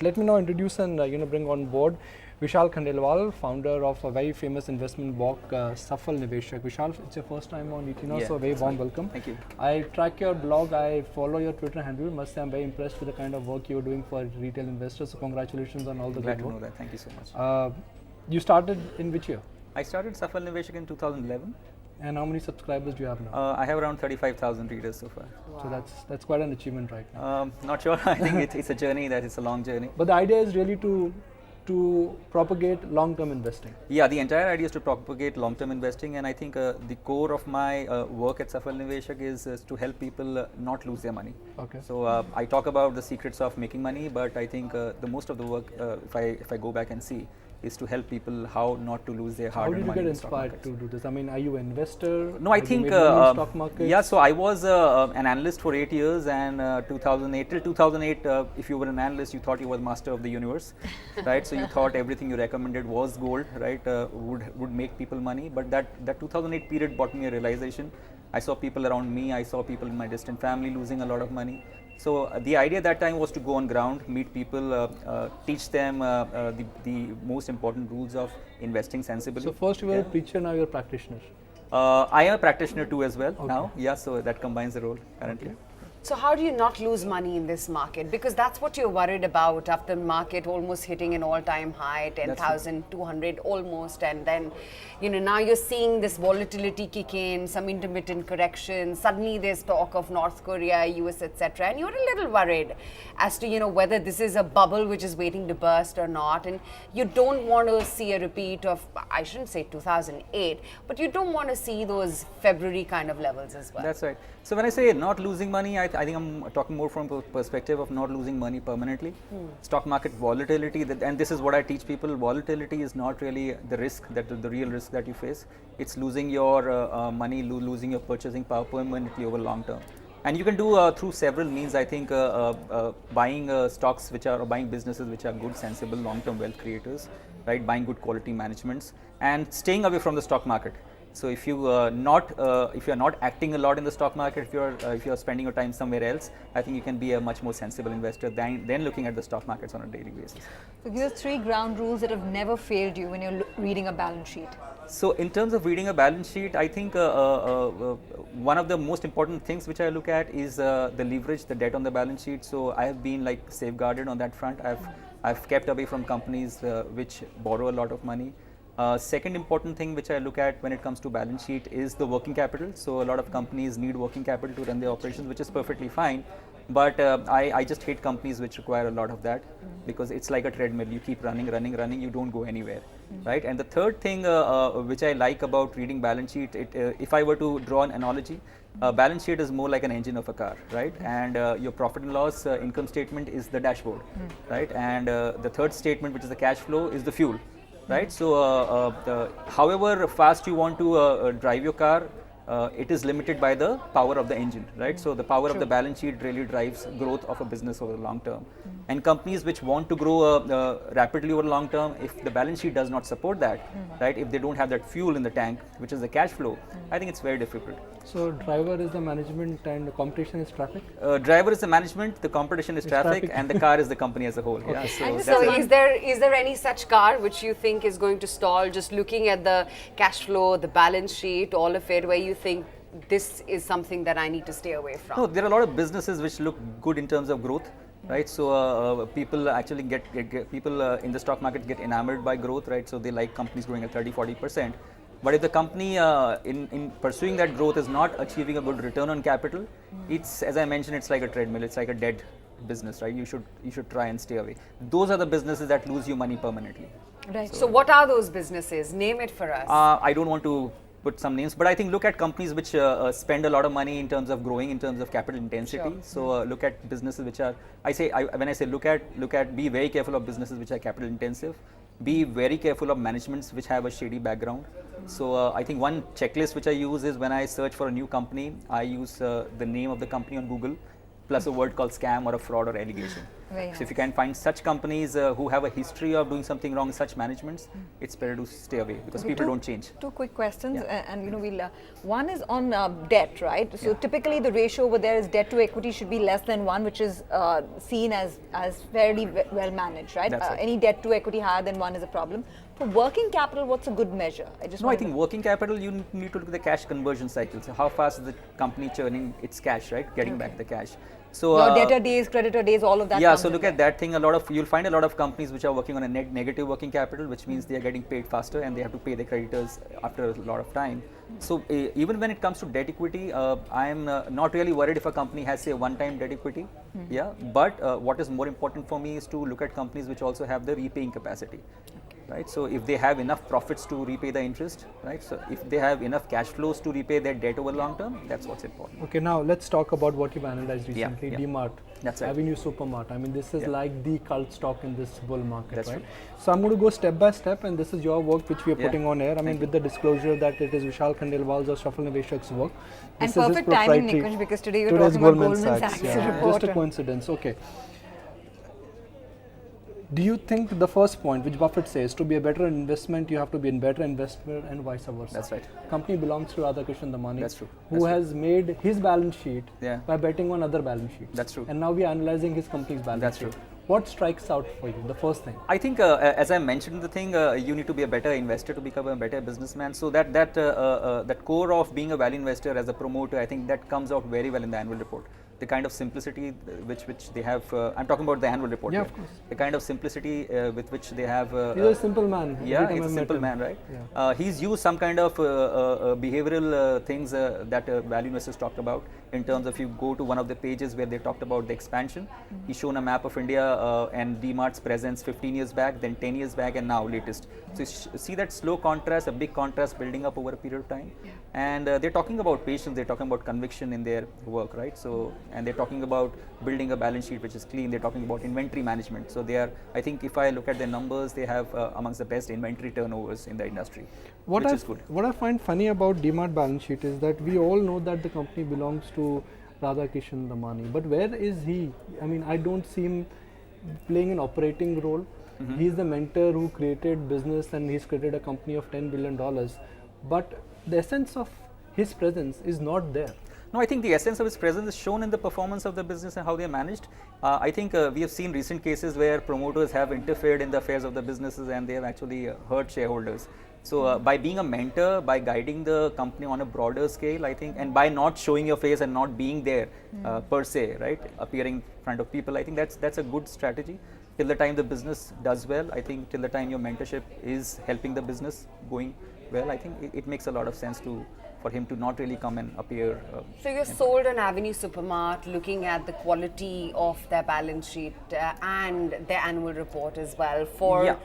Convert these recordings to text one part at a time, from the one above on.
Let me now introduce and bring on board Vishal Khandelwal, founder of a very famous investment blog, Safal Niveshak. Vishal, it's your first time on ET, so a very warm welcome. Thank you. I track your blog, I follow your Twitter handle. Must say I'm very impressed with the kind of work you're doing for retail investors. So congratulations on all the Glad good to work. know that. Thank you so much. You started in which year? I started Safal Niveshak in 2011. And how many subscribers do you have now? I have around 35,000 readers so far. Wow. So that's quite an achievement right now. Not sure. I think it's a journey. It's a long journey. But the idea is really to propagate long-term investing. Yeah, the entire idea is to propagate long-term investing, and I think the core of my work at Safal Niveshak is to help people not lose their money. Okay. So I talk about the secrets of making money, but I think the most of the work, if I go back and see, is to help people how not to lose their hard-earned money. How did you get inspired to do this? I mean, are you an investor? No, I think stock market. Yeah. So I was an analyst for 8 years, and 2008 till 2008, if you were an analyst, you thought you were the master of the universe, right? So you thought everything you recommended was gold, right? Would make people money. But that 2008 period brought me a realization. I saw people around me. I saw people in my distant family losing a lot of money. So the idea that time was to go on ground, meet people, teach them the most important rules of investing sensibly. So first you were a preacher, now you're a practitioner. I am a practitioner too as well now. Okay. Yeah, so that combines the role currently. Okay. So how do you not lose money in this market? Because that's what you're worried about after the market almost hitting an all-time high, 10,200 almost, and then, now you're seeing this volatility kick in, some intermittent corrections. Suddenly there's talk of North Korea, US, etc., and you're a little worried as to whether this is a bubble which is waiting to burst or not, and you don't want to see a repeat of, I shouldn't say 2008, but you don't want to see those February kind of levels as well. That's right. So when I say not losing money, I think I'm talking more from a perspective of not losing money permanently. Stock market volatility, and this is what I teach people, volatility is not really the risk, the real risk that you face. It's losing your money, losing your purchasing power permanently over long term. And you can do through several means. I think buying stocks or buying businesses which are good, sensible, long-term wealth creators, right? Buying good quality managements and staying away from the stock market. So if you are not acting a lot in the stock market, if you are spending your time somewhere else, I think you can be a much more sensible investor than looking at the stock markets on a daily basis. So these are 3 ground rules that have never failed you when you're reading a balance sheet. So in terms of reading a balance sheet, I think one of the most important things which I look at is the leverage, the debt on the balance sheet. So I have been like safeguarded on that front. I've kept away from companies which borrow a lot of money. Second important thing which I look at when it comes to balance sheet is the working capital. So a lot of companies need working capital to run their operations, which is perfectly fine. But I just hate companies which require a lot of that because it's like a treadmill. You keep running, you don't go anywhere, right? And the third thing which I like about reading balance sheet, if I were to draw an analogy, balance sheet is more like an engine of a car, right? And your profit and loss income statement is the dashboard, right? And the third statement, which is the cash flow, is the fuel. Right, so however fast you want to drive your car, it is limited by the power of the engine, right? So the power of the balance sheet really drives growth of a business over the long term. And companies which want to grow rapidly over the long term, if the balance sheet does not support that, right? If they don't have that fuel in the tank, which is the cash flow, I think it's very difficult. So driver is the management and the competition is traffic? Driver is the management, the competition is traffic, and the car is the company as a whole. Okay. Yeah, so is there any such car which you think is going to stall, just looking at the cash flow, the balance sheet, all of it, where you think this is something that I need to stay away from? No, there are a lot of businesses which look good in terms of growth, right? So people actually people in the stock market get enamored by growth, right? So they like companies growing at 30-40%. But if the company in pursuing that growth is not achieving a good return on capital, it's, as I mentioned, it's like a treadmill. It's like a dead business, right? You should try and stay away. Those are the businesses that lose you money permanently. Right. So what are those businesses? Name it for us. I don't want to put some names, but I think look at companies which spend a lot of money in terms of growing, in terms of capital intensity. Sure. So look at businesses which are, when I say look at, be very careful of businesses which are capital intensive. Be very careful of managements which have a shady background. So I think one checklist which I use is when I search for a new company, I use the name of the company on Google plus a word called scam or a fraud or allegation. Very So if you nice. can find such companies who have a history of doing something wrong in such managements, it's better to stay away because Okay, people two- don't change. Two quick questions, Yeah. and we'll. One is on debt, right? So Yeah. typically the ratio over there is debt to equity should be less than 1, which is seen as fairly well managed, right? That's right. Any debt to equity higher than 1 is a problem. For working capital, what's a good measure? No, I think working capital, you need to look at the cash conversion cycle. So how fast is the company churning its cash, right? Getting back the cash. So your debtor days, creditor days, all of that. yeah, comes so in look there. at that thing. You'll find a lot of companies which are working on a negative working capital, which means they are getting paid faster and they have to pay their creditors after a lot of time. So even when it comes to debt equity, I am not really worried if a company has say a one-time debt equity. Yeah, but what is more important for me is to look at companies which also have the repaying capacity. Right, so if they have enough profits to repay the interest, right? So if they have enough cash flows to repay their debt over long term, that's what's important. Okay, now let's talk about what you've analyzed recently, yeah. DMart, That's right. Avenue Supermart. I mean, this is Yeah. like the cult stock in this bull market, That's right? true. So I'm going to go step by step, and this is your work which we are Yeah. putting on air. I mean, Thank with the disclosure that it is Vishal Khandelwal's or Shuffle Niveshak's work. And This is his perfect timing, proprietary- Nikunj, because today you're today's talking about Goldman Goldman Sachs. Sachs Yeah. report. Just a coincidence. Okay. Do you think the first point, which Buffett says, to be a better investment, you have to be a better investor and vice versa? That's right. Company belongs to Radhakrishnan Damani, That's true. who That's has made his balance sheet Yeah. by betting on other balance sheets. That's true. And now we are analyzing his company's balance That's sheet. true. What strikes out for you, the first thing? I think, as I mentioned in the thing, you need to be a better investor to become a better businessman. So that core of being a value investor as a promoter, I think that comes out very well in the annual report. The kind of simplicity which they have. I'm talking about the annual report. Yeah, here. of course. The kind of simplicity with which they have. He's a simple man. Every Yeah, time it's I've a met simple him. man, right? Yeah. He's used some kind of behavioral things that value investors talked about in terms of you go to one of the pages where they talked about the expansion. He's shown a map of India and DMart's presence 15 years back, then 10 years back, and now latest. So you see that slow contrast, a big contrast building up over a period of time. And they're talking about patience, they're talking about conviction in their work, right? So, and they're talking about building a balance sheet which is clean, they're talking about inventory management. So they are, I think if I look at their numbers, they have amongst the best inventory turnovers in the industry, which is good. What I find funny about DMart balance sheet is that we all know that the company belongs to Radhakrishnan Damani, but where is he? I mean, I don't see him playing an operating role. He's the mentor who created business and he's created a company of $10 billion, but the essence of his presence is not there. No, I think the essence of its presence is shown in the performance of the business and how they are managed. I think we have seen recent cases where promoters have interfered in the affairs of the businesses and they have actually hurt shareholders. So by being a mentor, by guiding the company on a broader scale, I think, and by not showing your face and not being there per se, right, appearing in front of people, I think that's a good strategy. Till the time the business does well, I think till the time your mentorship is helping the business going well, I think it makes a lot of sense for him to not really come and appear. So you're sold on Avenue Supermart, looking at the quality of their balance sheet and their annual report as well for Yeah.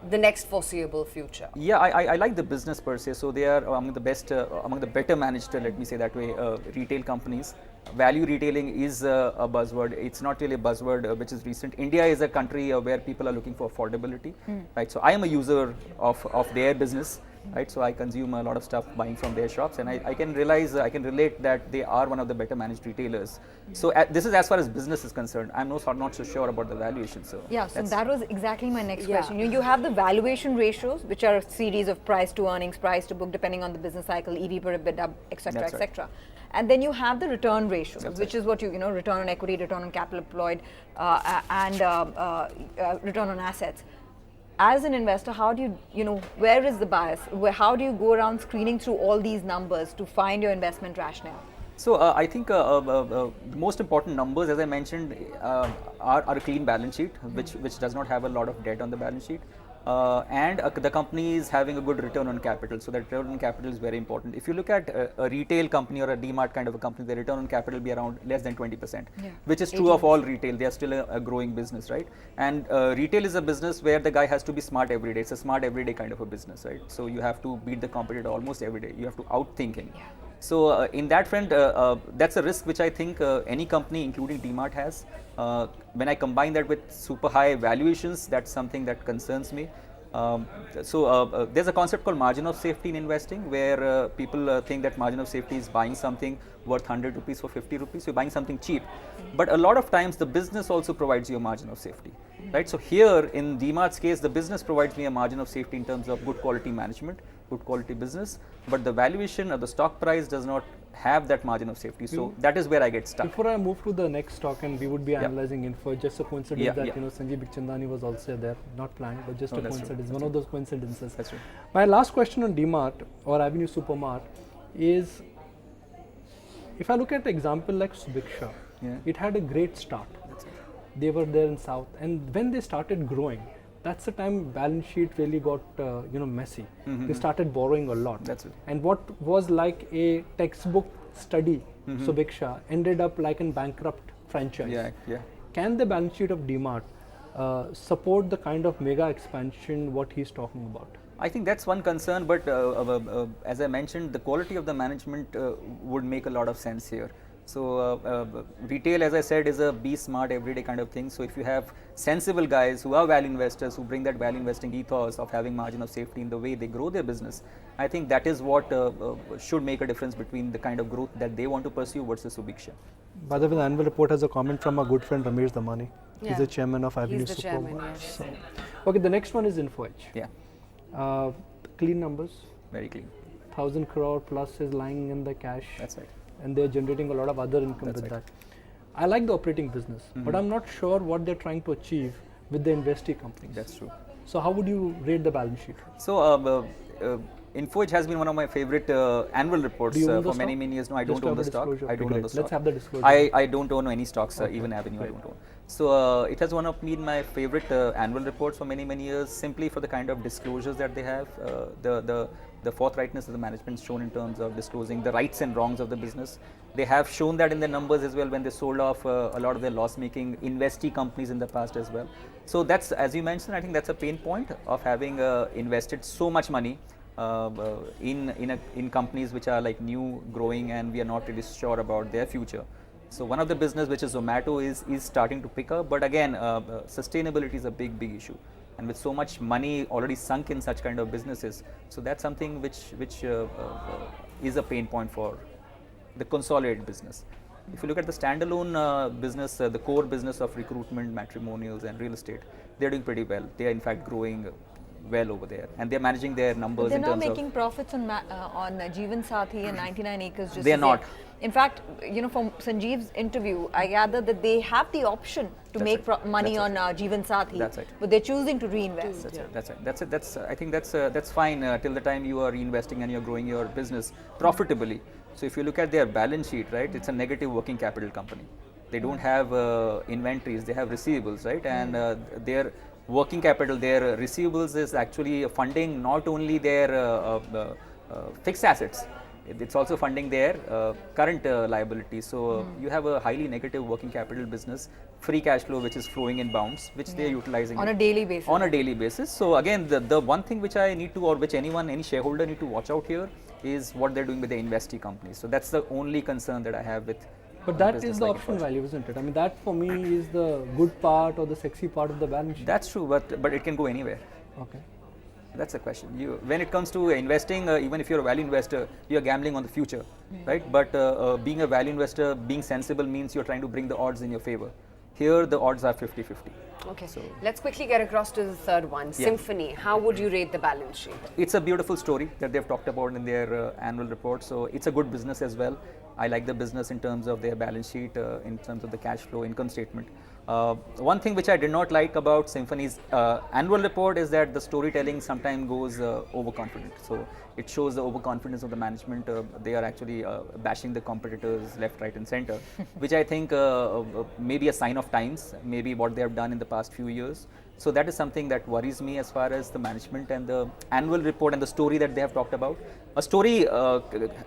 the next foreseeable future. Yeah, I like the business per se. So they are among the best, among the better managed, let me say that way, retail companies. Value retailing is a buzzword. It's not really a buzzword which is recent. India is a country where people are looking for affordability, right? So I am a user of their business, right? So I consume a lot of stuff buying from their shops, and I can realize, I can relate that they are one of the better managed retailers. So this is as far as business is concerned. I'm not so sure about the valuation. So Yeah, so that's- that was exactly my next Yeah. question. You have the valuation ratios, which are a series of price to earnings, price to book, depending on the business cycle, EV per EBITDA, etc., That's right. etc. And then you have the return ratios, That's which right. is what return on equity, return on capital employed, and return on assets. As an investor, how do where is the bias? How do you go around screening through all these numbers to find your investment rationale? So I think the most important numbers, as I mentioned, are a clean balance sheet, which does not have a lot of debt on the balance sheet, and the company is having a good return on capital. So that return on capital is very important. If you look at a retail company or a DMart kind of a company, the return on capital will be around less than 20%, which is true of all retail. They are still a growing business, right? And retail is a business where the guy has to be smart every day. It's a smart everyday kind of a business, right? So you have to beat the competitor almost every day. You have to outthink him. So in that front, that's a risk which I think any company, including DMart, has. When I combine that with super high valuations, that's something that concerns me. There's a concept called margin of safety in investing, where people think that margin of safety is buying something worth 100 rupees for 50 rupees. You're buying something cheap, but a lot of times the business also provides you a margin of safety, right? So here in DMart's case, the business provides me a margin of safety in terms of good quality management, good quality business, but the valuation or the stock price does not have that margin of safety. So that is where I get stuck. Before I move to the next stock, and we would be analyzing Info, just a coincidence that Yeah. Sanjeev Bikhchandani was also there, not planned, but just Oh, a that's true. coincidence, one of those coincidences. That's right. My last question on DMart or Avenue Supermart is, if I look at an example like Subiksha, Yeah. it had a great start. That's it. They were there in South, and when they started growing, that's the time balance sheet really got messy. They started borrowing a lot. That's it. And what was like a textbook study, Subiksha, ended up like a bankrupt franchise. Yeah. Can the balance sheet of DMart support the kind of mega expansion what he's talking about? I think that's one concern, but as I mentioned, the quality of the management would make a lot of sense here. So retail, as I said, is a be smart everyday kind of thing. So if you have sensible guys who are value investors, who bring that value investing ethos of having margin of safety in the way they grow their business, I think that is what should make a difference between the kind of growth that they want to pursue versus Subiksha. By the way, the annual report has a comment from our good friend Ramesh Damani. He's Yeah. the chairman of Avenue He's the chairman, Supermart. yes. So, okay, the next one is InfoEdge. Yeah, Clean numbers, very clean. 1,000 crore plus is lying in the cash. That's right. And they're generating a lot of other income That's with right. that. I like the operating business, but I'm not sure what they're trying to achieve with the investee companies. That's true. So how would you rate the balance sheet? So InfoEdge has been one of my favorite annual reports Do you own the for many, stock? many years. No, I Just don't to own have the a stock. disclosure. I don't Okay, own the great. stock. Let's have the disclosure. I don't own any stocks, even Avenue I Great. don't own. So it has one of been my favorite annual reports for many, many years, simply for the kind of disclosures that they have, the forthrightness of the management shown in terms of disclosing the rights and wrongs of the business. They have shown that in their numbers as well when they sold off a lot of their loss-making investee companies in the past as well. So that's, as you mentioned, I think that's a pain point of having invested so much money in companies which are like new, growing, and we are not really sure about their future. So one of the business, which is Zomato, is starting to pick up, but again, sustainability is a big issue, and with so much money already sunk in such kind of businesses, so that's something which is a pain point for the consolidated business. If you look at the standalone business, the core business of recruitment, matrimonials, and real estate, they're doing pretty well. They are in fact growing well over there, and they're managing their numbers They're in now terms making of. profits on Jeevan Sathi and 99 acres. Just They are as not. In fact, from Sanjeev's interview, I gather that they have the option to That's make right. money That's on Jeevan Sathi, That's right. but they're choosing to reinvest. That's right. That's it. That's I think that's fine till the time you are reinvesting and you're growing your business profitably. So if you look at their balance sheet, right, it's a negative working capital company. They don't have inventories; they have receivables, right, and their working capital, their receivables is actually funding not only their fixed assets. It's also funding their current liabilities. So you have a highly negative working capital business, free cash flow which is flowing in bounds, which they are utilizing On a daily basis. on a daily basis. So again, the one thing which I need to, or which any shareholder need to watch out here, is what they're doing with the investee companies. So that's the only concern that I have with. But that business is the like option Infosys. value, isn't it? I mean, that for me is the good part or the sexy part of the balance sheet. That's true, but it can go anywhere. Okay. That's the question. When it comes to investing, even if you're a value investor, you're gambling on the future, right? But being a value investor, being sensible means you're trying to bring the odds in your favor. Here, the odds are 50-50. Okay, So- let's quickly get across to the third one, Yeah. Symphony. How would you rate the balance sheet? It's a beautiful story that they've talked about in their annual report. So it's a good business as well. I like the business in terms of their balance sheet, in terms of the cash flow, income statement. One thing which I did not like about Symphony's annual report is that the storytelling sometimes goes overconfident. So it shows the overconfidence of the management. They are actually bashing the competitors left, right, and center, which I think may be a sign of times, maybe what they have done in the past few years. So that is something that worries me as far as the management and the annual report and the story that they have talked about. A story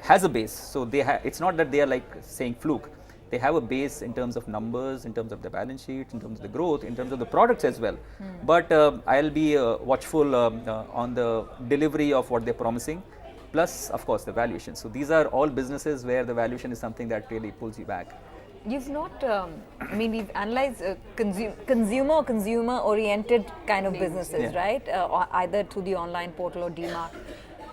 has a base, so it's not that they are like saying fluke. They have a base in terms of numbers, in terms of the balance sheet, in terms of the growth, in terms of the products as well. But I'll be watchful on the delivery of what they're promising, plus of course the valuation. So these are all businesses where the valuation is something that really pulls you back. You've not, I mean, we've analyzed consumer-oriented kind of businesses, Yeah. right? Either through the online portal or DMart.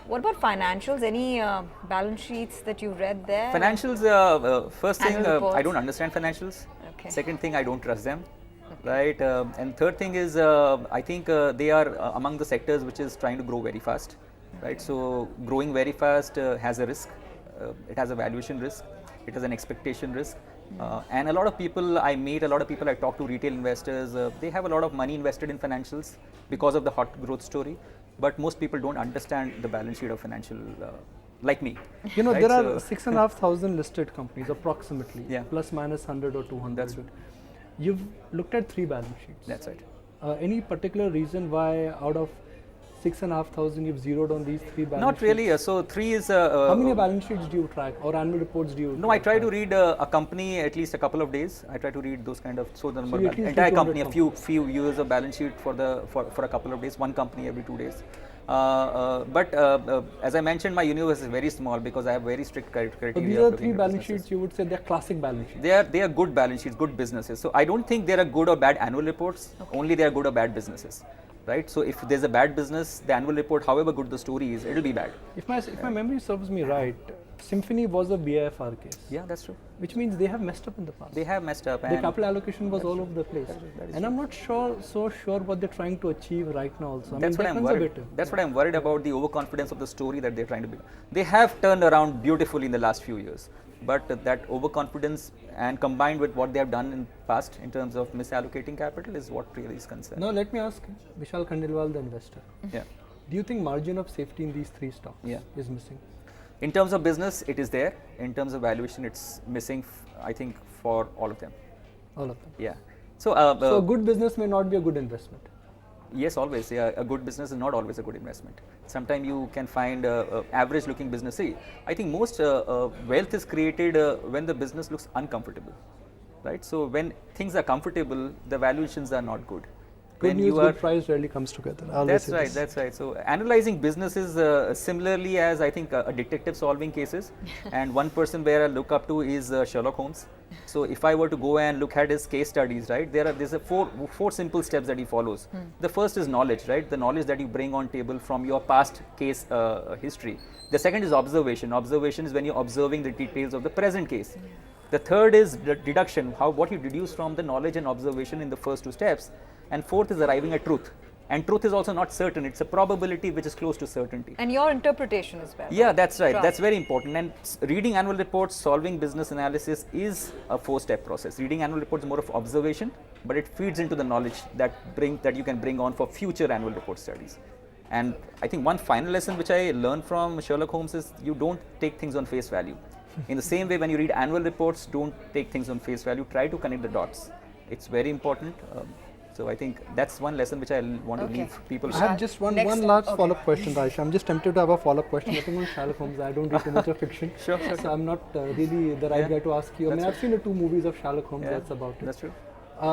What about financials? Any balance sheets that you've read there? Financials, first thing, Annual reports. I don't understand financials. Okay. Second thing, I don't trust them. Right, and third thing is, I think they are among the sectors which is trying to grow very fast, right? So growing very fast has a risk. It has a valuation risk. It has an expectation risk. And a lot of people I meet, a lot of people I talk to, retail investors, they have a lot of money invested in financials because of the hot growth story. But most people don't understand the balance sheet of financial, like me. You know, right? there So- are 6,500 listed companies approximately, Yeah. plus minus 100 or 200. That's right. You've looked at 3 balance sheets. That's right. Any particular reason why out of 6,500 you've zeroed on these 3 balance Not sheets? really. So three is. How many balance sheets do you track or annual reports do you No, I try to track? read a company at least a couple of days. I try to read those kind of the number you at least entire read 200 company, a few years of balance sheet for a couple of days. One company every 2 days. But as I mentioned, my universe is very small because I have very strict criteria. So these of are looking 3 at balance businesses. sheets you would say they're classic balance sheets. They are good balance sheets, good businesses. So I don't think there are good or bad annual reports. Only they are good or bad businesses, right? So if there's a bad business, the annual report, however good the story is, it'll be bad. If my memory serves me right, Symphony was a BIFR case, Yeah, that's true. which means they have messed up in the past. They have messed up. Their And capital allocation was all over the place, that is and I'm not so sure what they're trying to achieve right now. Also, I that's mean, what they're I'm worried. conservative. That's what I'm worried about, the overconfidence of the story that they're trying to build. They have turned around beautifully in the last few years, but that overconfidence and combined with what they have done in past in terms of misallocating capital is what really is concerned. Now let me ask Vishal Khandelwal, the investor. Yeah. Do you think margin of safety in these 3 stocks Yeah. is missing? In terms of business, it is there. In terms of valuation, it's missing. I think for all of them. All of them. Yeah. So, So a good business may not be a good investment. yes, always. Yeah, a good business is not always a good investment. Sometimes you can find average-looking business. See, I think most wealth is created when the business looks uncomfortable, right? So when things are comfortable, the valuations are not good. Good When news, you are good price rarely comes together. I always That's say right, this. that's right. So analyzing businesses similarly as I think a detective solving cases, and one person where I look up to is Sherlock Holmes. So if I were to go and look at his case studies, right, there's a four simple steps that he follows. The first is knowledge, right, the knowledge that you bring on table from your past case history. The second is observation. Observation is when you're observing the details of the present case. The third is deduction, what you deduce from the knowledge and observation in the first 2 steps. And fourth is arriving at truth. And truth is also not certain, it's a probability which is close to certainty. And your interpretation as well. Yeah, that's right. Trust. That's very important. And reading annual reports, solving business analysis is a 4-step process. Reading annual reports is more of observation, but it feeds into the knowledge that you can bring on for future annual report studies. And I think one final lesson which I learned from Sherlock Holmes is you don't take things on face value. In the same way, when you read annual reports, don't take things on face value. Try to connect the dots. It's very important. So I think that's one lesson which I want to leave people I with. have just one Next last okay. follow-up question, Raisha. I'm just tempted to have a follow-up question. I think on Sherlock Holmes, I don't read too much of fiction. Sure. So I'm not really the right Yeah. guy to ask you. I mean, That's I've seen the 2 movies of Sherlock Holmes, Yeah, that's about it. That's true.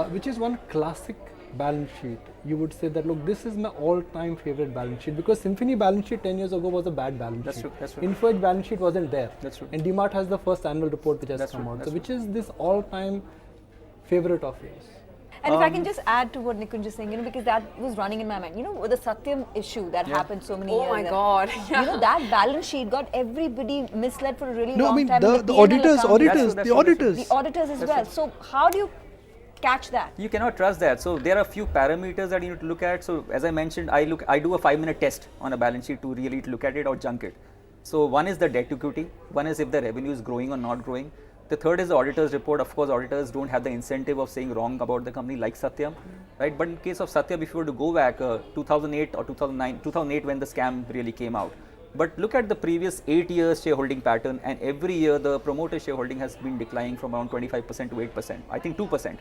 Which is one classic balance sheet you would say that, look, this is my all-time favorite balance sheet, because Symphony balance sheet 10 years ago was a bad balance That's sheet. true, that's true. Info Edge balance sheet wasn't there. That's true. And DMart has the first annual report which has That's come true, out. that's So which is this all-time favorite of yours? And if I can just add to what Nikunj is saying, because that was running in my mind. With the Satyam issue that happened so many years Oh my ago. God. That balance sheet got everybody misled for a really No, I long mean time. the P&L auditors, account- That's the true. auditors. The auditors as well. So how do you catch that? You cannot trust that. So there are a few parameters that you need to look at. So as I mentioned, I do a 5-minute test on a balance sheet to really look at it or junk it. So one is the debt to equity. One is if the revenue is growing or not growing. The third is the auditor's report. Of course, auditors don't have the incentive of saying wrong about the company like Satyam, right? But in case of Satyam, if you were to go back 2008 or 2008 when the scam really came out. But look at the previous 8 years shareholding pattern, and every year the promoter shareholding has been declining from around 25% to 8%, I think 2%.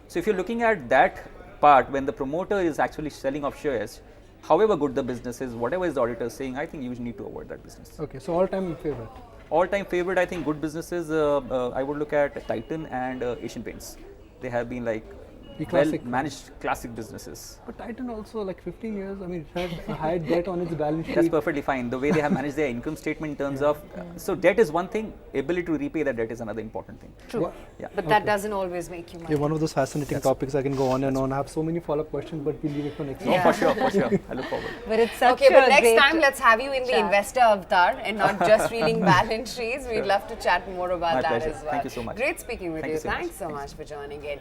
So if you're looking at that part, when the promoter is actually selling off shares, however good the business is, whatever is the auditor saying, I think you need to avoid that business. Okay, so all-time favorite. All-time favorite, I think good businesses, I would look at Titan and Asian Paints. They have been like well-managed classic businesses. But Titan also, like 15 years, I mean, it had a high debt on its balance sheet. That's perfectly fine. The way they have managed their income statement in terms of, so debt is one thing, ability to repay that debt is another important thing. True. Yeah. But that doesn't always make you money. Yeah, one of those fascinating topics. I can go on and on. I have so many follow-up questions, but we'll leave it for next No, time. for sure, for sure. I look forward. But it's such Okay, a but next great time let's have you in the chat. investor avatar and not just reading balance sheets. We'd love to chat more about My that pleasure. as well. Thank you so much. Great speaking with Thank you. you so much. Thanks so Thank you. much for joining in.